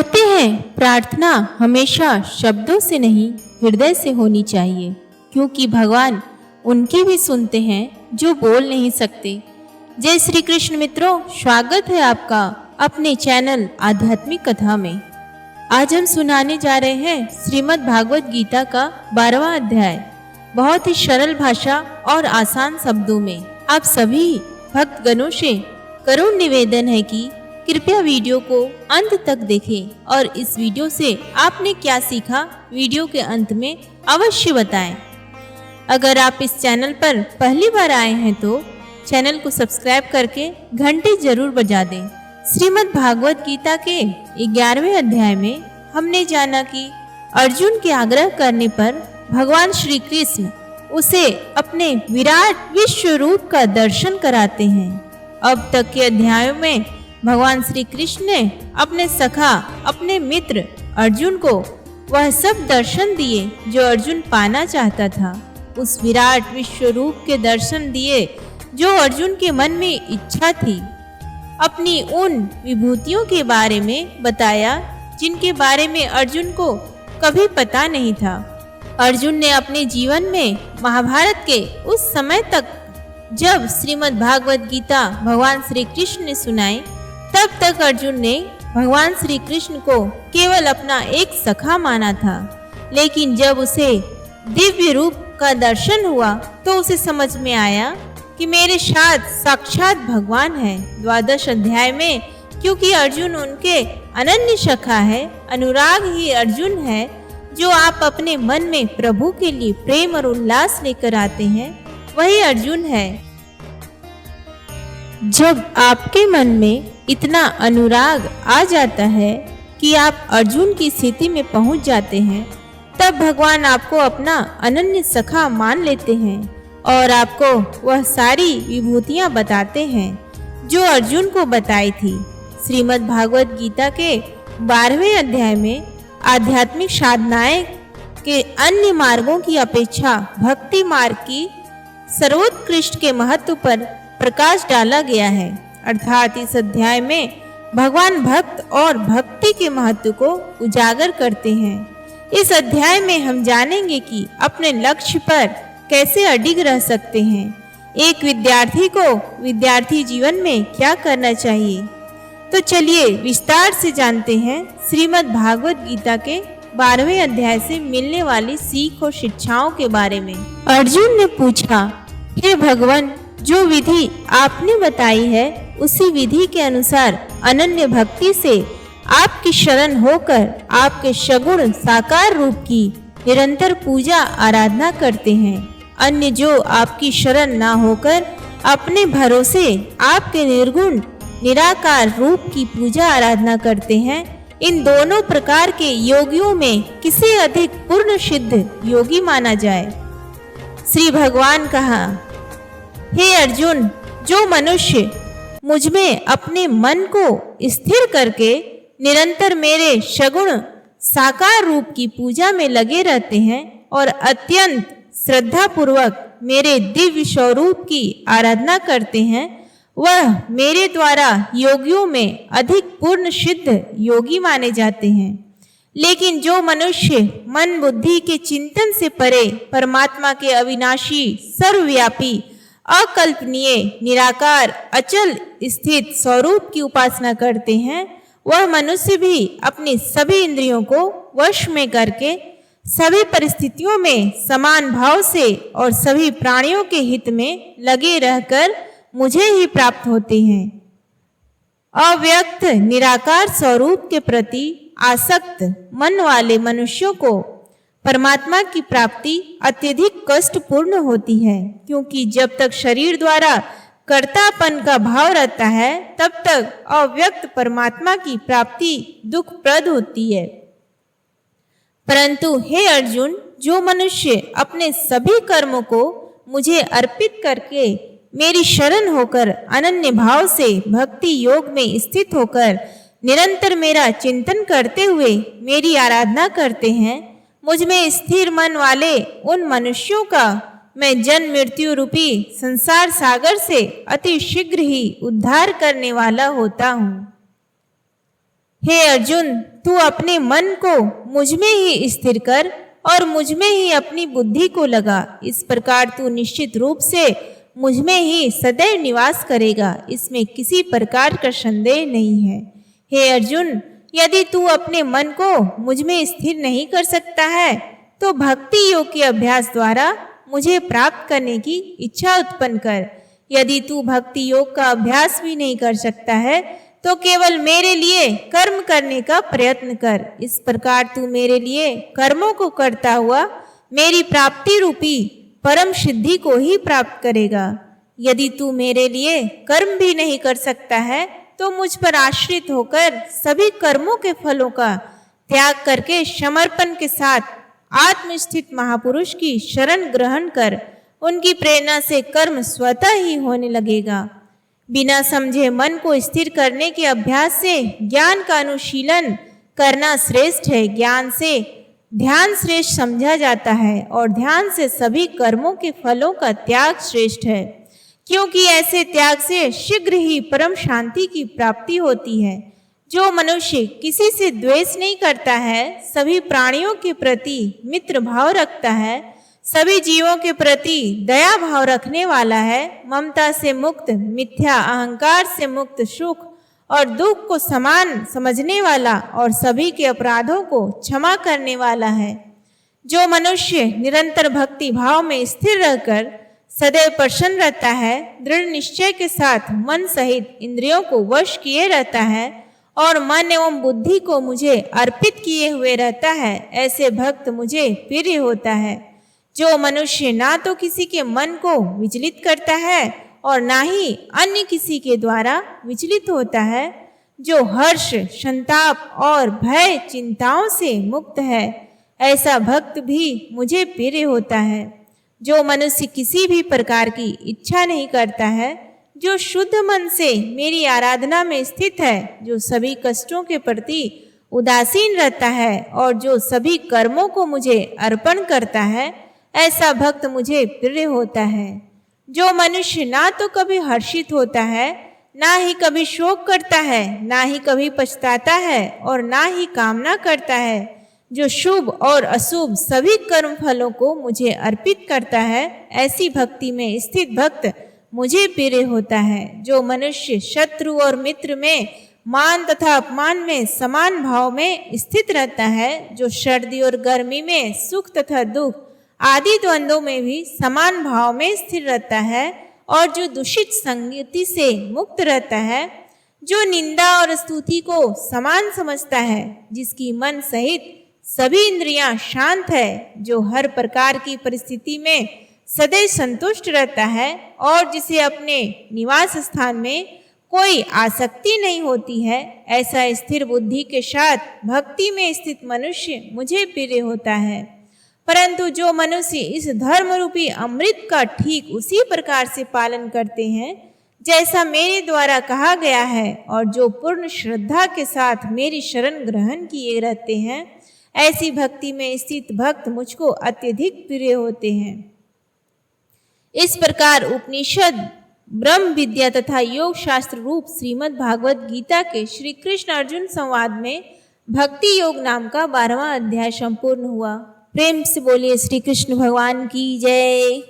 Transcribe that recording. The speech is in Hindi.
कहते हैं प्रार्थना हमेशा शब्दों से नहीं हृदय से होनी चाहिए, क्योंकि भगवान उनकी भी सुनते हैं जो बोल नहीं सकते। जय श्री कृष्ण मित्रों, स्वागत है आपका अपने चैनल आध्यात्मिक कथा में। आज हम सुनाने जा रहे हैं श्रीमद् भागवत गीता का 12वां अध्याय, बहुत ही सरल भाषा और आसान शब्दों में। आप सभी भक्तगणों से करुण निवेदन है कि कृपया वीडियो को अंत तक देखें और इस वीडियो से आपने क्या सीखा वीडियो के अंत में अवश्य बताएं। अगर आप इस चैनल पर पहली बार आए हैं तो चैनल को सब्सक्राइब करके घंटी जरूर बजा दें। श्रीमद् भागवत गीता के 11वें अध्याय में हमने जाना कि अर्जुन के आग्रह करने पर भगवान श्री कृष्ण उसे अपने विराट विश्व रूप का दर्शन कराते हैं। अब तक के अध्यायों में भगवान श्री कृष्ण ने अपने सखा, अपने मित्र अर्जुन को वह सब दर्शन दिए जो अर्जुन पाना चाहता था। उस विराट विश्व रूप के दर्शन दिए जो अर्जुन के मन में इच्छा थी। अपनी उन विभूतियों के बारे में बताया जिनके बारे में अर्जुन को कभी पता नहीं था। अर्जुन ने अपने जीवन में महाभारत के उस समय तक जब श्रीमद् भागवत गीता भगवान श्री कृष्ण ने सुनाई, तब तक अर्जुन ने भगवान श्री कृष्ण को केवल अपना एक सखा माना था। लेकिन जब उसे दिव्य रूप का दर्शन हुआ तो उसे समझ में आया कि मेरे साथ साक्षात भगवान है। 12वें अध्याय में क्योंकि अर्जुन उनके अनन्य सखा है, अनुराग ही अर्जुन है जो आप अपने मन में प्रभु के लिए प्रेम और उल्लास लेकर आते हैं, वही अर्जुन है। जब आपके मन में इतना अनुराग आ जाता है कि आप अर्जुन की स्थिति में पहुंच जाते हैं, तब भगवान आपको अपना अनन्य सखा मान लेते हैं और आपको वह सारी विभूतियां बताते हैं जो अर्जुन को बताई थी। श्रीमद् भागवत गीता के 12वें अध्याय में आध्यात्मिक साधनाएं के अन्य मार्गों की अपेक्षा भक्ति मार्ग की सर्वोत्कृष्ट के महत्व पर प्रकाश डाला गया है। अर्थात इस अध्याय में भगवान भक्त और भक्ति के महत्व को उजागर करते हैं। इस अध्याय में हम जानेंगे कि अपने लक्ष्य पर कैसे अडिग रह सकते हैं। एक विद्यार्थी को विद्यार्थी जीवन में क्या करना चाहिए, तो चलिए विस्तार से जानते हैं श्रीमद् भागवत गीता के 12वें अध्याय से मिलने वाली सीख और शिक्षाओं के बारे में। अर्जुन ने पूछा, हे भगवान, जो विधि आपने बताई है उसी विधि के अनुसार अनन्य भक्ति से आपकी शरण होकर आपके सगुण साकार रूप की निरंतर पूजा आराधना करते हैं। अन्य जो आपकी शरण ना होकर अपने भरोसे आपके निर्गुण निराकार रूप की पूजा आराधना करते हैं, इन दोनों प्रकार के योगियों में किसे अधिक पूर्ण सिद्ध योगी माना जाए। श्री भगवान कहा, हे अर्जुन, जो मनुष्य मुझ में अपने मन को स्थिर करके निरंतर मेरे सगुण साकार रूप की पूजा में लगे रहते हैं और अत्यंत श्रद्धा पूर्वक मेरे दिव्य स्वरूप की आराधना करते हैं, वह मेरे द्वारा योगियों में अधिक पूर्ण सिद्ध योगी माने जाते हैं। लेकिन जो मनुष्य मन बुद्धि के चिंतन से परे परमात्मा के अविनाशी, सर्वव्यापी, अकल्पनीय, निराकार, अचल स्थित स्वरूप की उपासना करते हैं, वह मनुष्य भी अपनी सभी इंद्रियों को वश में करके सभी परिस्थितियों में समान भाव से और सभी प्राणियों के हित में लगे रहकर मुझे ही प्राप्त होते हैं। अव्यक्त निराकार स्वरूप के प्रति आसक्त मन वाले मनुष्यों को परमात्मा की प्राप्ति अत्यधिक कष्टपूर्ण होती है, क्योंकि जब तक शरीर द्वारा कर्तापन का भाव रहता है तब तक अव्यक्त परमात्मा की प्राप्ति दुखप्रद होती है। परंतु हे अर्जुन, जो मनुष्य अपने सभी कर्मों को मुझे अर्पित करके मेरी शरण होकर अनन्य भाव से भक्ति योग में स्थित होकर निरंतर मेरा चिंतन करते हुए मेरी आराधना करते हैं, मुझ में स्थिर मन वाले उन मनुष्यों का मैं जन्म मृत्यु रूपी संसार सागर से अति शीघ्र ही उद्धार करने वाला होता हूँ। हे अर्जुन, तू अपने मन को मुझ में ही स्थिर कर और मुझ में ही अपनी बुद्धि को लगा। इस प्रकार तू निश्चित रूप से मुझ में ही सदैव निवास करेगा, इसमें किसी प्रकार का संदेह नहीं है। हे अर्जुन, यदि तू अपने मन को मुझ में स्थिर नहीं कर सकता है तो भक्ति योग के अभ्यास द्वारा मुझे प्राप्त करने की इच्छा उत्पन्न कर। यदि तू भक्ति योग का अभ्यास भी नहीं कर सकता है तो केवल मेरे लिए कर्म करने का प्रयत्न कर। इस प्रकार तू मेरे लिए कर्मों को करता हुआ मेरी प्राप्ति रूपी परम सिद्धि को ही प्राप्त करेगा। यदि तू मेरे लिए कर्म भी नहीं कर सकता है तो मुझ पर आश्रित होकर सभी कर्मों के फलों का त्याग करके समर्पण के साथ आत्मस्थित महापुरुष की शरण ग्रहण कर। उनकी प्रेरणा से कर्म स्वतः ही होने लगेगा। बिना समझे मन को स्थिर करने के अभ्यास से ज्ञान का अनुशीलन करना श्रेष्ठ है। ज्ञान से ध्यान श्रेष्ठ समझा जाता है और ध्यान से सभी कर्मों के फलों का त्याग श्रेष्ठ है, क्योंकि ऐसे त्याग से शीघ्र ही परम शांति की प्राप्ति होती है। जो मनुष्य किसी से द्वेष नहीं करता है, सभी प्राणियों के प्रति मित्र भाव रखता है, सभी जीवों के प्रति दया भाव रखने वाला है, ममता से मुक्त, मिथ्या अहंकार से मुक्त, सुख और दुख को समान समझने वाला और सभी के अपराधों को क्षमा करने वाला है। जो मनुष्य निरंतर भक्ति भाव में स्थिर रहकर सदैव प्रसन्न रहता है, दृढ़ निश्चय के साथ मन सहित इंद्रियों को वश किए रहता है और मन एवं बुद्धि को मुझे अर्पित किए हुए रहता है, ऐसे भक्त मुझे प्रिय होता है। जो मनुष्य ना तो किसी के मन को विचलित करता है और ना ही अन्य किसी के द्वारा विचलित होता है, जो हर्ष, संताप और भय चिंताओं से मुक्त है, ऐसा भक्त भी मुझे प्रिय होता है। जो मनुष्य किसी भी प्रकार की इच्छा नहीं करता है, जो शुद्ध मन से मेरी आराधना में स्थित है, जो सभी कष्टों के प्रति उदासीन रहता है और जो सभी कर्मों को मुझे अर्पण करता है, ऐसा भक्त मुझे प्रिय होता है। जो मनुष्य ना तो कभी हर्षित होता है, ना ही कभी शोक करता है, ना ही कभी पछताता है और ना ही कामना करता है, जो शुभ और अशुभ सभी कर्म फलों को मुझे अर्पित करता है, ऐसी भक्ति में स्थित भक्त मुझे प्रिय होता है। जो मनुष्य शत्रु और मित्र में, मान तथा अपमान में समान भाव में स्थित रहता है, जो सर्दी और गर्मी में, सुख तथा दुख आदि द्वंद्वों में भी समान भाव में स्थिर रहता है और जो दूषित संगति से मुक्त रहता है, जो निंदा और स्तुति को समान समझता है, जिसकी मन सहित सभी इंद्रियां शांत है, जो हर प्रकार की परिस्थिति में सदैव संतुष्ट रहता है और जिसे अपने निवास स्थान में कोई आसक्ति नहीं होती है, ऐसा स्थिर बुद्धि के साथ भक्ति में स्थित मनुष्य मुझे प्रिय होता है। परंतु जो मनुष्य इस धर्म रूपी अमृत का ठीक उसी प्रकार से पालन करते हैं जैसा मेरे द्वारा कहा गया है और जो पूर्ण श्रद्धा के साथ मेरी शरण ग्रहण किए रहते हैं, ऐसी भक्ति में स्थित भक्त मुझको अत्यधिक प्रिय होते हैं। इस प्रकार उपनिषद, ब्रह्म विद्या तथा योग शास्त्र रूप श्रीमद् भागवत गीता के श्री कृष्ण अर्जुन संवाद में भक्ति योग नाम का 12वां अध्याय संपूर्ण हुआ। प्रेम से बोलिए श्री कृष्ण भगवान की जय।